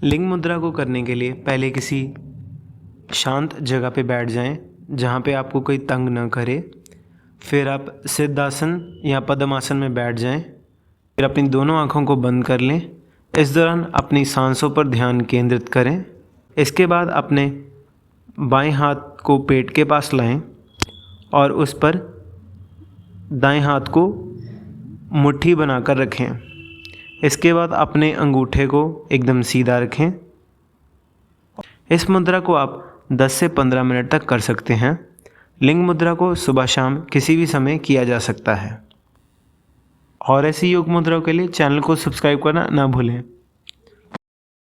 लिंग मुद्रा को करने के लिए पहले किसी शांत जगह पे बैठ जाएं, जहाँ पे आपको कोई तंग न करे। फिर आप सिद्धासन या पद्मासन में बैठ जाएं। फिर अपनी दोनों आँखों को बंद कर लें। इस दौरान अपनी सांसों पर ध्यान केंद्रित करें। इसके बाद अपने बाएं हाथ को पेट के पास लाएं और उस पर दाएं हाथ को मुट्ठी बनाकर रखें। इसके बाद अपने अंगूठे को एकदम सीधा रखें। इस मुद्रा को आप 10 से 15 मिनट तक कर सकते हैं। लिंग मुद्रा को सुबह शाम किसी भी समय किया जा सकता है। और ऐसी योग मुद्राओं के लिए चैनल को सब्सक्राइब करना ना भूलें।